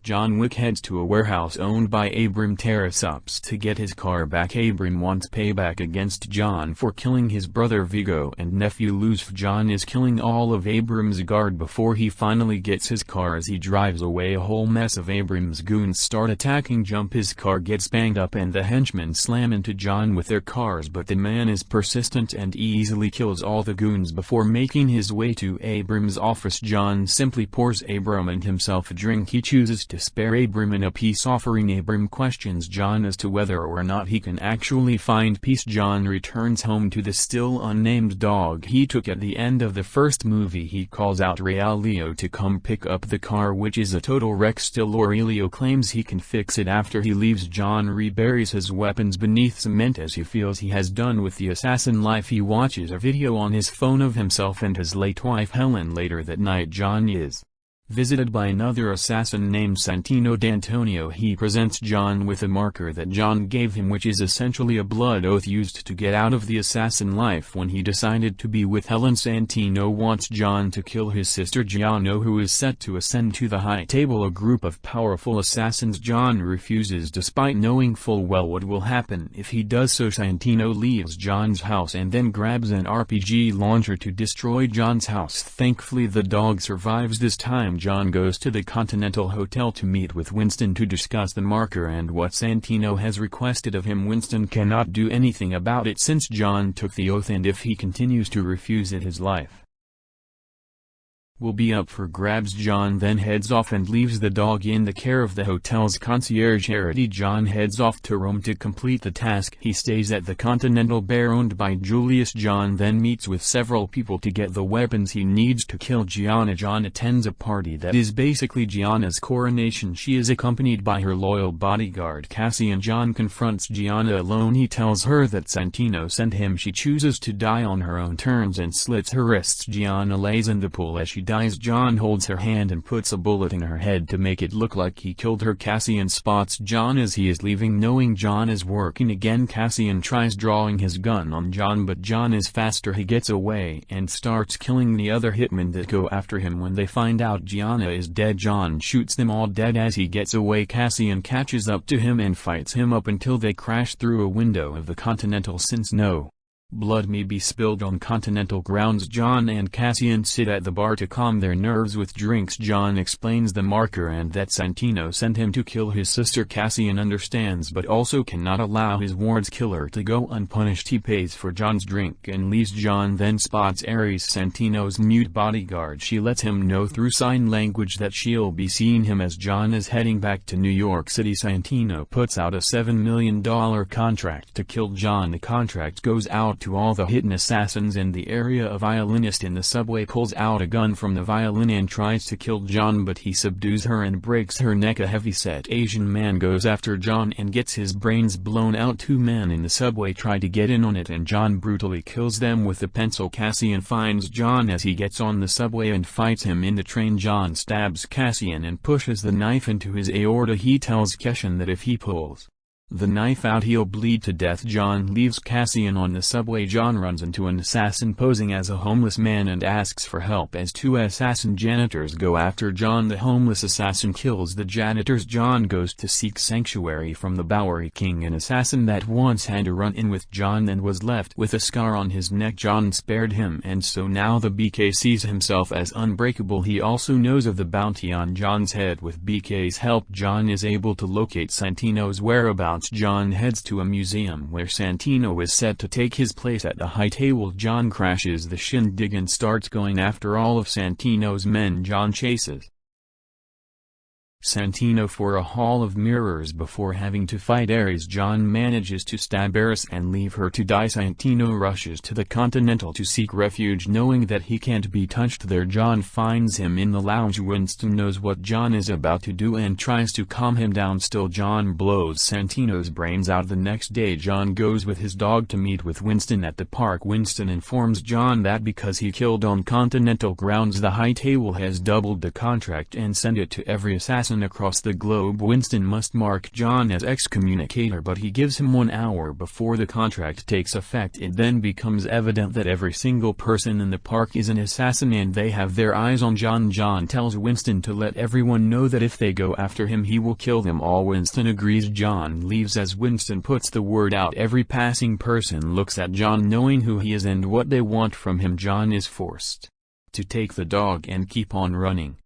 John Wick heads to a warehouse owned by Abram Tarasups to get his car back. Abram wants payback against John for killing his brother Vigo and nephew Luz. John is killing all of Abram's guard before he finally gets his car. As he drives away, a whole mess of Abram's goons start attacking. His car gets banged up and the henchmen slam into John with their cars, but the man is persistent and easily kills all the goons before making his way to Abram's office. John simply pours Abram and himself a drink. He chooses to spare Abram in a peace offering. Abram questions John as to whether or not he can actually find peace. John returns home to the still unnamed dog he took at the end of the first movie. He calls out Aurelio to come pick up the car, which is a total wreck. Still, Aurelio claims he can fix it. After he leaves, John reburies his weapons beneath cement as he feels he has done with the assassin life. He watches a video on his phone of himself and his late wife Helen. Later that night, John is visited by another assassin named Santino D'Antonio. He presents John with a marker that John gave him, which is essentially a blood oath used to get out of the assassin life when he decided to be with Helen. Santino wants John to kill his sister Gianna, who is set to ascend to the high table, a group of powerful assassins. John refuses despite knowing full well what will happen if he does so. Santino leaves John's house and then grabs an RPG launcher to destroy John's house. Thankfully, the dog survives this time. John goes to the Continental Hotel to meet with Winston to discuss the marker and what Santino has requested of him. Winston cannot do anything about it since John took the oath, and if he continues to refuse it, his life will be up for grabs. John then heads off and leaves the dog in the care of the hotel's concierge Harity. John heads off to Rome to complete the task. He stays at the Continental Bear owned by Julius. John then meets with several people to get the weapons he needs to kill Gianna. John attends a party that is basically Gianna's coronation. She is accompanied by her loyal bodyguard Cassian. John confronts Gianna alone. He tells her that Santino sent him. She chooses to die on her own terms and slits her wrists. Gianna lays in the pool as she dies. John holds her hand and puts a bullet in her head to make it look like he killed her. Cassian spots John as he is leaving. Knowing John is working again, Cassian tries drawing his gun on John, but John is faster. He gets away and starts killing the other hitmen that go after him. When they find out Gianna is dead, John shoots them all dead. As he gets away, Cassian catches up to him and fights him up until they crash through a window of the Continental. Since no blood may be spilled on Continental grounds, John and Cassian sit at the bar to calm their nerves with drinks. John explains the marker and that Santino sent him to kill his sister. Cassian understands but also cannot allow his ward's killer to go unpunished. He pays for John's drink and leaves. John then spots Ares, Santino's mute bodyguard. She lets him know through sign language that she'll be seeing him as John is heading back to New York City. Santino puts out a $7 million contract to kill John. The contract goes out to all the hidden assassins in the area. A violinist in the subway pulls out a gun from the violin and tries to kill John, but he subdues her and breaks her neck. A heavy-set Asian man goes after John and gets his brains blown out. Two men in the subway try to get in on it and John brutally kills them with a pencil. Cassian finds John as he gets on the subway and fights him in the train. John stabs Cassian and pushes the knife into his aorta. He tells Cassian that if he pulls the knife out, he'll bleed to death. John leaves Cassian on the subway. John runs into an assassin posing as a homeless man and asks for help as two assassin janitors go after John. The homeless assassin kills the janitors. John goes to seek sanctuary from the Bowery King, an assassin that once had a run-in with John and was left with a scar on his neck. John spared him, and so now the BK sees himself as unbreakable. He also knows of the bounty on John's head. With BK's help, John is able to locate Santino's whereabouts. John heads to a museum where Santino is set to take his place at the high table. John crashes the shindig and starts going after all of Santino's men. John chases Santino for a hall of mirrors before having to fight Ares. John manages to stab Ares and leave her to die. Santino rushes to the Continental to seek refuge, knowing that he can't be touched there. John finds him in the lounge. Winston knows what John is about to do and tries to calm him down. Still, John blows Santino's brains out. The next day, John goes with his dog to meet with Winston at the park. Winston informs John that because he killed on Continental grounds, the high table has doubled the contract and sent it to every assassin person across the globe. Winston must mark John as excommunicator, but he gives him 1 hour before the contract takes effect. It then becomes evident that every single person in the park is an assassin and they have their eyes on John. John tells Winston to let everyone know that if they go after him he will kill them all. Winston agrees. John leaves. As Winston puts the word out, every passing person looks at John knowing who he is and what they want from him. John is forced to take the dog and keep on running.